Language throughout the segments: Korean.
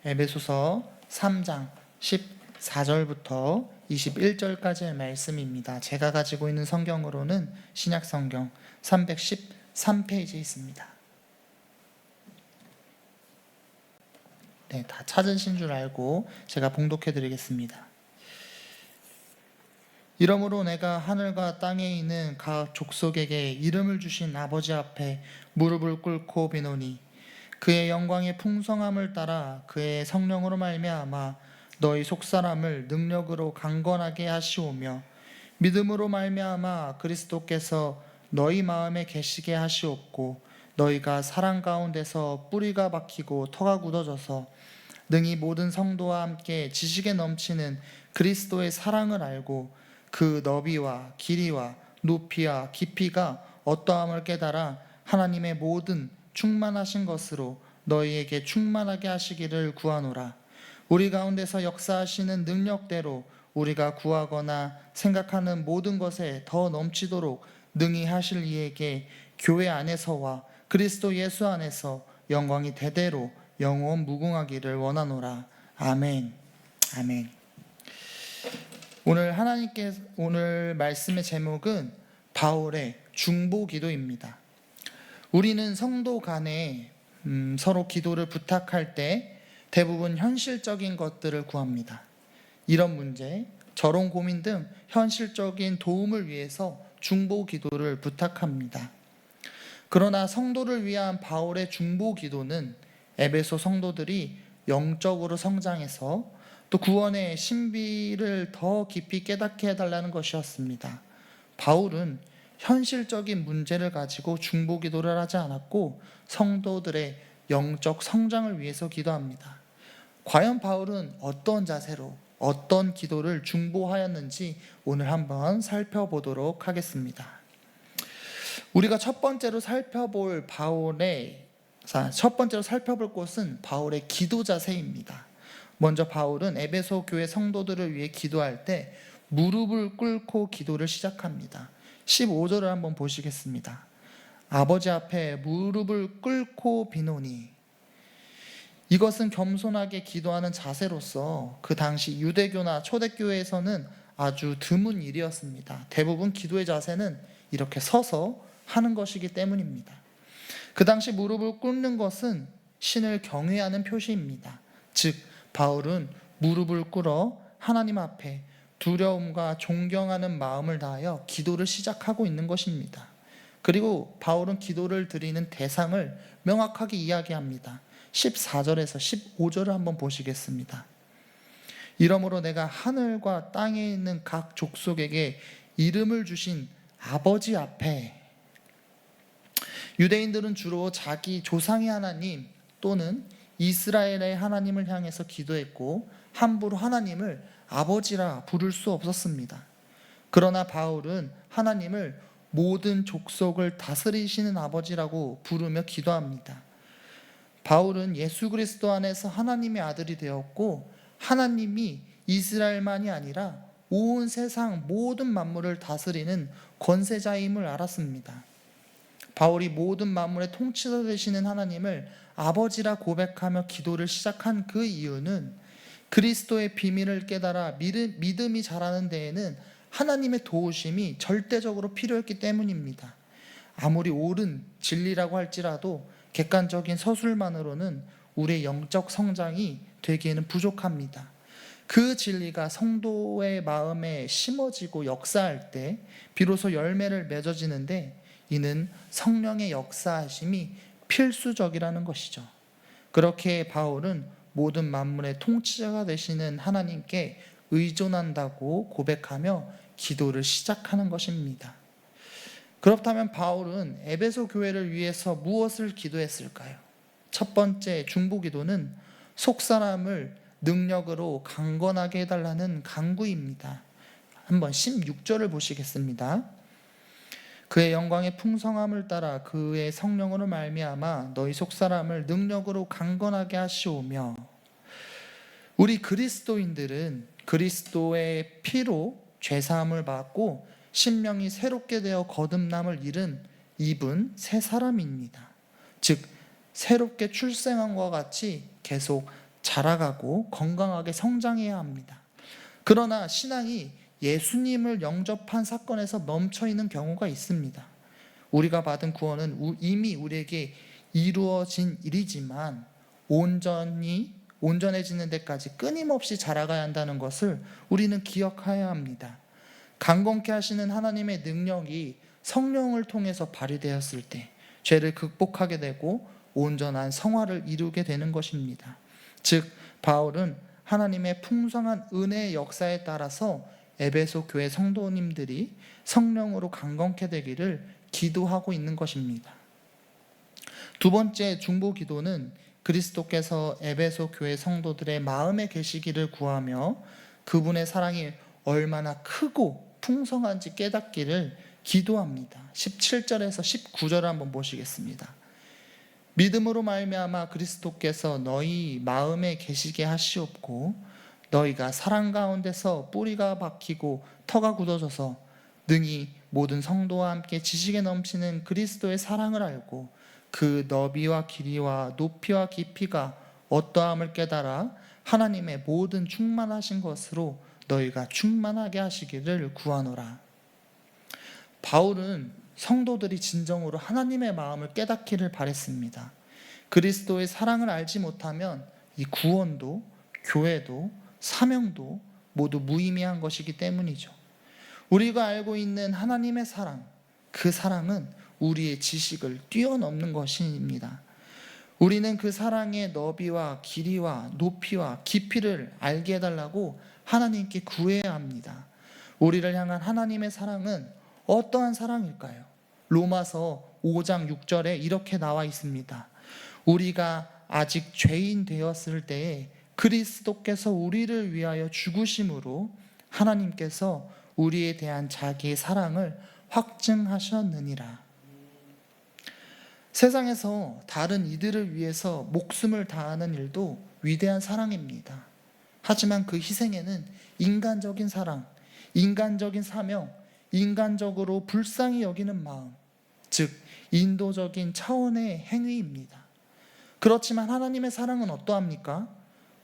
에베소서 3장 14절부터 21절까지의 말씀입니다. 제가 가지고 있는 성경으로는 신약성경 313페이지에 있습니다. 네, 다 찾으신 줄 알고 제가 봉독해 드리겠습니다. 이러므로 내가 하늘과 땅에 있는 각 족속에게 이름을 주신 아버지 앞에 무릎을 꿇고 비노니 그의 영광의 풍성함을 따라 그의 성령으로 말미암아 너희 속사람을 능력으로 강건하게 하시오며 믿음으로 말미암아 그리스도께서 너희 마음에 계시게 하시옵고 너희가 사랑 가운데서 뿌리가 박히고 터가 굳어져서 능히 모든 성도와 함께 지식에 넘치는 그리스도의 사랑을 알고 그 너비와 길이와 높이와 깊이가 어떠함을 깨달아 하나님의 모든 충만하신 것으로 너희에게 충만하게 하시기를 구하노라. 우리 가운데서 역사하시는 능력대로 우리가 구하거나 생각하는 모든 것에 더 넘치도록 능히 하실 이에게 교회 안에서와 그리스도 예수 안에서 영광이 대대로 영원 무궁하기를 원하노라. 아멘. 아멘. 오늘 말씀의 제목은 바울의 중보 기도입니다. 우리는 성도 간에 서로 기도를 부탁할 때 대부분 현실적인 것들을 구합니다. 이런 문제, 저런 고민 등 현실적인 도움을 위해서 중보 기도를 부탁합니다. 그러나 성도를 위한 바울의 중보 기도는 에베소 성도들이 영적으로 성장해서 또 구원의 신비를 더 깊이 깨닫게 해달라는 것이었습니다. 바울은 현실적인 문제를 가지고 중보 기도를 하지 않았고 성도들의 영적 성장을 위해서 기도합니다. 과연 바울은 어떤 자세로 어떤 기도를 중보하였는지 오늘 한번 살펴보도록 하겠습니다. 우리가 첫 번째로 살펴볼 곳은 바울의 기도 자세입니다. 먼저 바울은 에베소 교회 성도들을 위해 기도할 때 무릎을 꿇고 기도를 시작합니다. 15절을 한번 보시겠습니다. 아버지 앞에 무릎을 꿇고 비노니. 이것은 겸손하게 기도하는 자세로서 그 당시 유대교나 초대교회에서는 아주 드문 일이었습니다. 대부분 기도의 자세는 이렇게 서서 하는 것이기 때문입니다. 그 당시 무릎을 꿇는 것은 신을 경외하는 표시입니다. 즉 바울은 무릎을 꿇어 하나님 앞에 두려움과 존경하는 마음을 다하여 기도를 시작하고 있는 것입니다. 그리고 바울은 기도를 드리는 대상을 명확하게 이야기합니다. 14절에서 15절을 한번 보시겠습니다. 이러므로 내가 하늘과 땅에 있는 각 족속에게 이름을 주신 아버지 앞에. 유대인들은 주로 자기 조상의 하나님 또는 이스라엘의 하나님을 향해서 기도했고 함부로 하나님을 아버지라 부를 수 없었습니다. 그러나 바울은 하나님을 모든 족속을 다스리시는 아버지라고 부르며 기도합니다. 바울은 예수 그리스도 안에서 하나님의 아들이 되었고 하나님이 이스라엘만이 아니라 온 세상 모든 만물을 다스리는 권세자임을 알았습니다. 바울이 모든 만물의 통치자 되시는 하나님을 아버지라 고백하며 기도를 시작한 그 이유는 그리스도의 비밀을 깨달아 믿음이 자라는 데에는 하나님의 도우심이 절대적으로 필요했기 때문입니다. 아무리 옳은 진리라고 할지라도 객관적인 서술만으로는 우리의 영적 성장이 되기에는 부족합니다. 그 진리가 성도의 마음에 심어지고 역사할 때 비로소 열매를 맺어지는데 이는 성령의 역사하심이 필수적이라는 것이죠. 그렇게 바울은 모든 만물의 통치자가 되시는 하나님께 의존한다고 고백하며 기도를 시작하는 것입니다. 그렇다면 바울은 에베소 교회를 위해서 무엇을 기도했을까요? 첫 번째 중보 기도는 속사람을 능력으로 강건하게 해달라는 간구입니다. 한번 16절을 보시겠습니다. 그의 영광의 풍성함을 따라 그의 성령으로 말미암아 너희 속사람을 능력으로 강건하게 하시오며. 우리 그리스도인들은 그리스도의 피로 죄사함을 받고 신명이 새롭게 되어 거듭남을 입은 새 사람입니다. 즉 새롭게 출생한 것과 같이 계속 자라가고 건강하게 성장해야 합니다. 그러나 신앙이 예수님을 영접한 사건에서 멈춰있는 경우가 있습니다. 우리가 받은 구원은 이미 우리에게 이루어진 일이지만 온전해지는 데까지 끊임없이 자라가야 한다는 것을 우리는 기억해야 합니다. 강건케 하시는 하나님의 능력이 성령을 통해서 발휘되었을 때 죄를 극복하게 되고 온전한 성화를 이루게 되는 것입니다. 즉 바울은 하나님의 풍성한 은혜의 역사에 따라서 에베소 교회 성도님들이 성령으로 강건케 되기를 기도하고 있는 것입니다. 두 번째 중보 기도는 그리스도께서 에베소 교회 성도들의 마음에 계시기를 구하며 그분의 사랑이 얼마나 크고 풍성한지 깨닫기를 기도합니다. 17절에서 19절을 한번 보시겠습니다. 믿음으로 말미암아 그리스도께서 너희 마음에 계시게 하시옵고 너희가 사랑 가운데서 뿌리가 박히고 터가 굳어져서 능히 모든 성도와 함께 지식에 넘치는 그리스도의 사랑을 알고 그 너비와 길이와 높이와 깊이가 어떠함을 깨달아 하나님의 모든 충만하신 것으로 너희가 충만하게 하시기를 구하노라. 바울은 성도들이 진정으로 하나님의 마음을 깨닫기를 바랬습니다. 그리스도의 사랑을 알지 못하면 이 구원도 교회도 사명도 모두 무의미한 것이기 때문이죠. 우리가 알고 있는 하나님의 사랑, 그 사랑은 우리의 지식을 뛰어넘는 것입니다. 우리는 그 사랑의 너비와 길이와 높이와 깊이를 알게 해달라고 하나님께 구해야 합니다. 우리를 향한 하나님의 사랑은 어떠한 사랑일까요? 로마서 5장 6절에 이렇게 나와 있습니다. 우리가 아직 죄인 되었을 때에 그리스도께서 우리를 위하여 죽으심으로 하나님께서 우리에 대한 자기의 사랑을 확증하셨느니라. 세상에서 다른 이들을 위해서 목숨을 다하는 일도 위대한 사랑입니다. 하지만 그 희생에는 인간적인 사랑, 인간적인 사명, 인간적으로 불쌍히 여기는 마음, 즉 인도적인 차원의 행위입니다. 그렇지만 하나님의 사랑은 어떠합니까?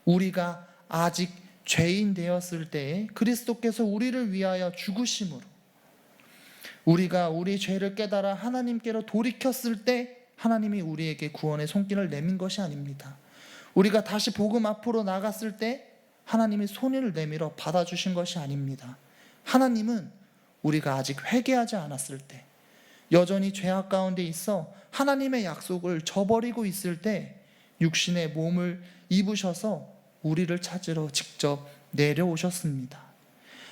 우리가 아직 죄인 되었을 때에 그리스도께서 우리를 위하여 죽으심으로 우리가 우리 죄를 깨달아 하나님께로 돌이켰을 때 하나님이 우리에게 구원의 손길을 내민 것이 아닙니다. 우리가 다시 복음 앞으로 나갔을 때 하나님이 손을 내밀어 받아주신 것이 아닙니다. 하나님은 우리가 아직 회개하지 않았을 때, 여전히 죄악 가운데 있어 하나님의 약속을 저버리고 있을 때 육신의 몸을 입으셔서 우리를 찾으러 직접 내려오셨습니다.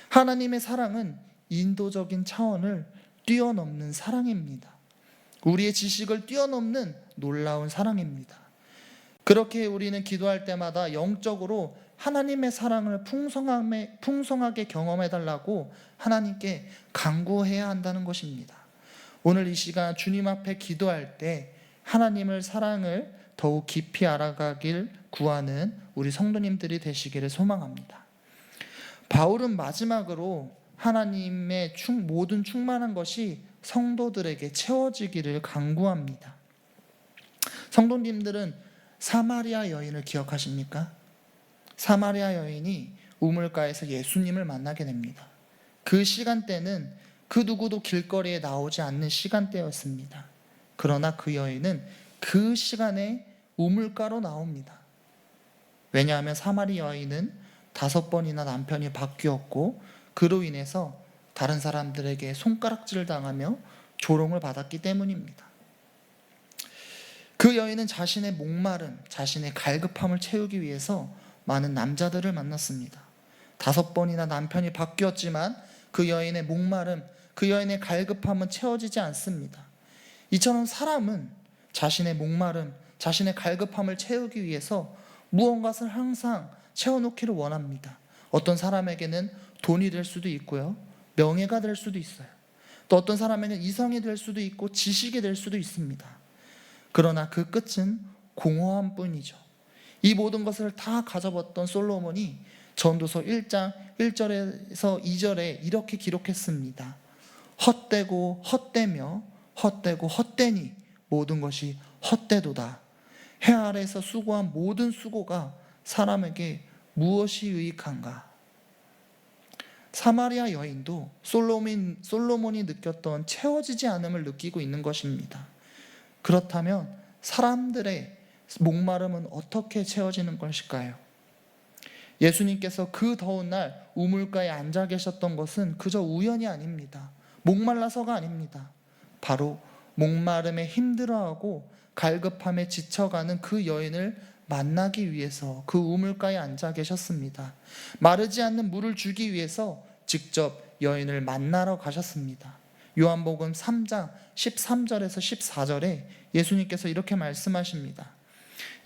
하나님의 사랑은 인도적인 차원을 뛰어넘는 사랑입니다. 우리의 지식을 뛰어넘는 놀라운 사랑입니다. 그렇게 우리는 기도할 때마다 영적으로 하나님의 사랑을 풍성하게 경험해달라고 하나님께 간구해야 한다는 것입니다. 오늘 이 시간 주님 앞에 기도할 때 하나님의 사랑을 더욱 깊이 알아가길 구하는 우리 성도님들이 되시기를 소망합니다. 바울은 마지막으로 하나님의 모든 충만한 것이 성도들에게 채워지기를 간구합니다. 성도님들은 사마리아 여인을 기억하십니까? 사마리아 여인이 우물가에서 예수님을 만나게 됩니다. 그 시간대는 그 누구도 길거리에 나오지 않는 시간대였습니다. 그러나 그 여인은 그 시간에 우물가로 나옵니다. 왜냐하면 사마리아 여인은 5번이나 남편이 바뀌었고 그로 인해서 다른 사람들에게 손가락질을 당하며 조롱을 받았기 때문입니다. 그 여인은 자신의 목마름, 자신의 갈급함을 채우기 위해서 많은 남자들을 만났습니다. 5번이나 남편이 바뀌었지만 그 여인의 목마름, 그 여인의 갈급함은 채워지지 않습니다. 이처럼 사람은 자신의 목마름, 자신의 갈급함을 채우기 위해서 무언가를 항상 채워놓기를 원합니다. 어떤 사람에게는 돈이 될 수도 있고요, 명예가 될 수도 있어요. 또 어떤 사람에게는 이성이 될 수도 있고 지식이 될 수도 있습니다. 그러나 그 끝은 공허함 뿐이죠. 이 모든 것을 다 가져봤던 솔로몬이 전도서 1장 1절에서 2절에 이렇게 기록했습니다. 헛되고 헛되며 헛되고 헛되니 모든 것이 헛되도다. 해 아래에서 수고한 모든 수고가 사람에게 무엇이 유익한가? 사마리아 여인도 솔로몬이 느꼈던 채워지지 않음을 느끼고 있는 것입니다. 그렇다면 사람들의 목마름은 어떻게 채워지는 것일까요? 예수님께서 그 더운 날 우물가에 앉아 계셨던 것은 그저 우연이 아닙니다. 목말라서가 아닙니다. 바로 목마름에 힘들어하고 갈급함에 지쳐가는 그 여인을 만나기 위해서 그 우물가에 앉아 계셨습니다. 마르지 않는 물을 주기 위해서 직접 여인을 만나러 가셨습니다. 요한복음 3장 13절에서 14절에 예수님께서 이렇게 말씀하십니다.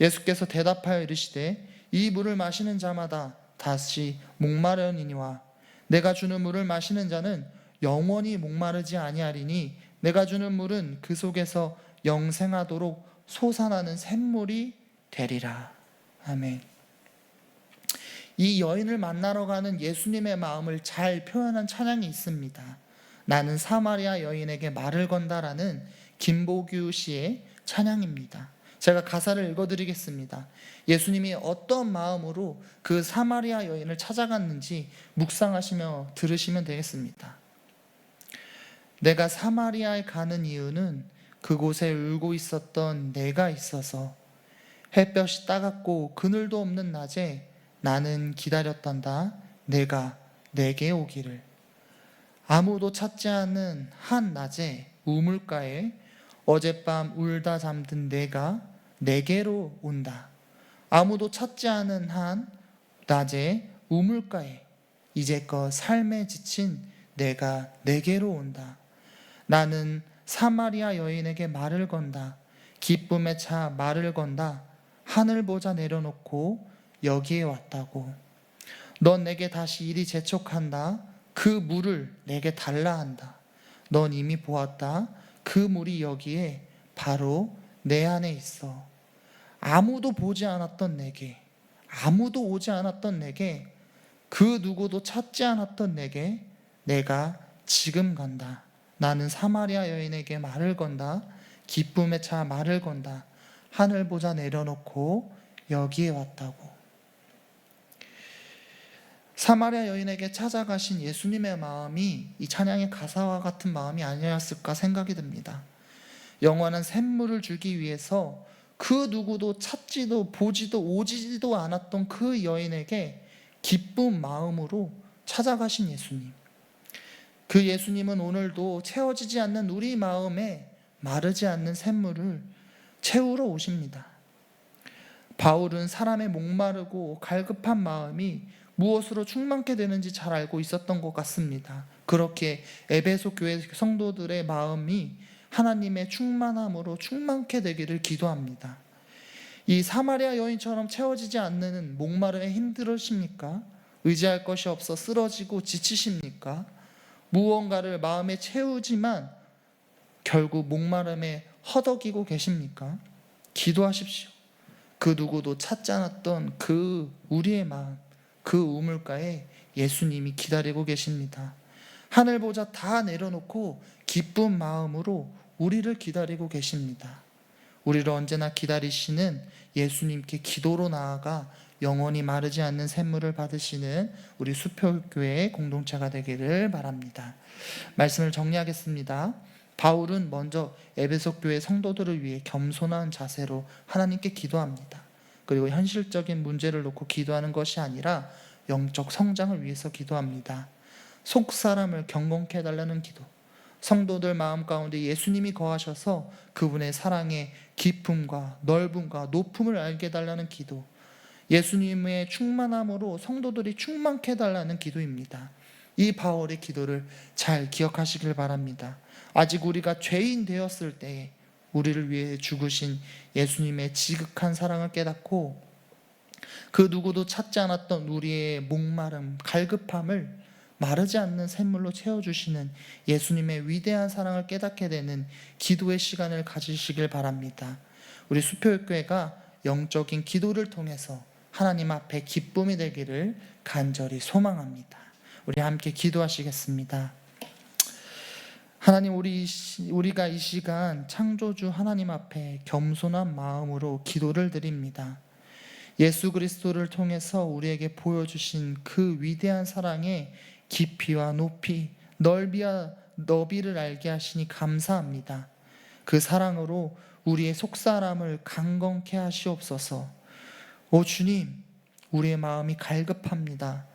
예수께서 대답하여 이르시되 이 물을 마시는 자마다 다시 목마르니와 내가 주는 물을 마시는 자는 영원히 목마르지 아니하리니 내가 주는 물은 그 속에서 영생하도록 솟아나는 샘물이 되리라. 아멘. 이 여인을 만나러 가는 예수님의 마음을 잘 표현한 찬양이 있습니다. 나는 사마리아 여인에게 말을 건다라는 김보규 씨의 찬양입니다. 제가 가사를 읽어드리겠습니다. 예수님이 어떤 마음으로 그 사마리아 여인을 찾아갔는지 묵상하시며 들으시면 되겠습니다. 내가 사마리아에 가는 이유는 그곳에 울고 있었던 내가 있어서 햇볕이 따갑고 그늘도 없는 낮에 나는 기다렸단다. 내가 내게 오기를. 아무도 찾지 않은 한 낮에 우물가에 어젯밤 울다 잠든 내가 내게로 온다. 아무도 찾지 않은 한 낮에 우물가에 이제껏 삶에 지친 내가 내게로 온다. 나는 사마리아 여인에게 말을 건다. 기쁨에 차 말을 건다. 하늘 보자 내려놓고 여기에 왔다고. 넌 내게 다시 이리 재촉한다. 그 물을 내게 달라 한다. 넌 이미 보았다. 그 물이 여기에 바로 내 안에 있어. 아무도 보지 않았던 내게, 아무도 오지 않았던 내게, 그 누구도 찾지 않았던 내게 내가 지금 간다. 나는 사마리아 여인에게 말을 건다. 기쁨에 차 말을 건다. 하늘 보자 내려놓고 여기에 왔다고. 사마리아 여인에게 찾아가신 예수님의 마음이 이 찬양의 가사와 같은 마음이 아니었을까 생각이 듭니다. 영원한 샘물을 주기 위해서 그 누구도 찾지도 보지도 오지도 않았던 그 여인에게 기쁜 마음으로 찾아가신 예수님. 그 예수님은 오늘도 채워지지 않는 우리 마음에 마르지 않는 샘물을 채우러 오십니다. 바울은 사람의 목마르고 갈급한 마음이 무엇으로 충만케 되는지 잘 알고 있었던 것 같습니다. 그렇게 에베소 교회 성도들의 마음이 하나님의 충만함으로 충만케 되기를 기도합니다. 이 사마리아 여인처럼 채워지지 않는 목마름에 힘들으십니까? 의지할 것이 없어 쓰러지고 지치십니까? 무언가를 마음에 채우지만 결국 목마름에 허덕이고 계십니까? 기도하십시오. 그 누구도 찾지 않았던 그 우리의 마음, 그 우물가에 예수님이 기다리고 계십니다. 하늘 보자 다 내려놓고 기쁜 마음으로 우리를 기다리고 계십니다. 우리를 언제나 기다리시는 예수님께 기도로 나아가 영원히 마르지 않는 샘물을 받으시는 우리 수표교회의 공동체가 되기를 바랍니다. 말씀을 정리하겠습니다. 바울은 먼저 에베소 교회 성도들을 위해 겸손한 자세로 하나님께 기도합니다. 그리고 현실적인 문제를 놓고 기도하는 것이 아니라 영적 성장을 위해서 기도합니다. 속 사람을 경건케 해달라는 기도, 성도들 마음 가운데 예수님이 거하셔서 그분의 사랑의 깊음과 넓음과 높음을 알게 해달라는 기도, 예수님의 충만함으로 성도들이 충만케 해달라는 기도입니다. 이 바울의 기도를 잘 기억하시길 바랍니다. 아직 우리가 죄인 되었을 때에 우리를 위해 죽으신 예수님의 지극한 사랑을 깨닫고 그 누구도 찾지 않았던 우리의 목마름, 갈급함을 마르지 않는 샘물로 채워주시는 예수님의 위대한 사랑을 깨닫게 되는 기도의 시간을 가지시길 바랍니다. 우리 수표교회가 영적인 기도를 통해서 하나님 앞에 기쁨이 되기를 간절히 소망합니다. 우리 함께 기도하시겠습니다. 하나님, 우리가 이 시간 창조주 하나님 앞에 겸손한 마음으로 기도를 드립니다. 예수 그리스도를 통해서 우리에게 보여주신 그 위대한 사랑의 깊이와 높이, 넓이와 너비를 알게 하시니 감사합니다. 그 사랑으로 우리의 속사람을 강건케 하시옵소서. 오 주님, 우리의 마음이 갈급합니다.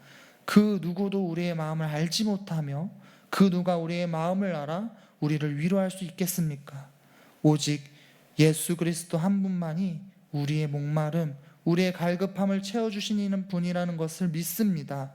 그 누구도 우리의 마음을 알지 못하며 그 누가 우리의 마음을 알아 우리를 위로할 수 있겠습니까? 오직 예수 그리스도 한 분만이 우리의 목마름, 우리의 갈급함을 채워주시는 분이라는 것을 믿습니다.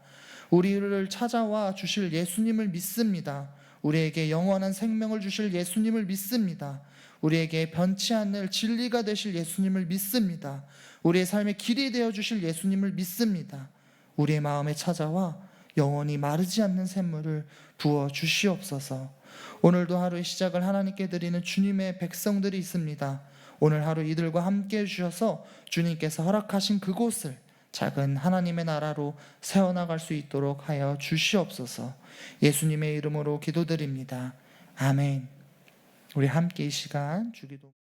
우리를 찾아와 주실 예수님을 믿습니다. 우리에게 영원한 생명을 주실 예수님을 믿습니다. 우리에게 변치 않을 진리가 되실 예수님을 믿습니다. 우리의 삶의 길이 되어 주실 예수님을 믿습니다. 우리의 마음에 찾아와 영원히 마르지 않는 샘물을 부어 주시옵소서. 오늘도 하루의 시작을 하나님께 드리는 주님의 백성들이 있습니다. 오늘 하루 이들과 함께 해주셔서 주님께서 허락하신 그곳을 작은 하나님의 나라로 세워나갈 수 있도록 하여 주시옵소서. 예수님의 이름으로 기도드립니다. 아멘. 우리 함께 이 시간 주기도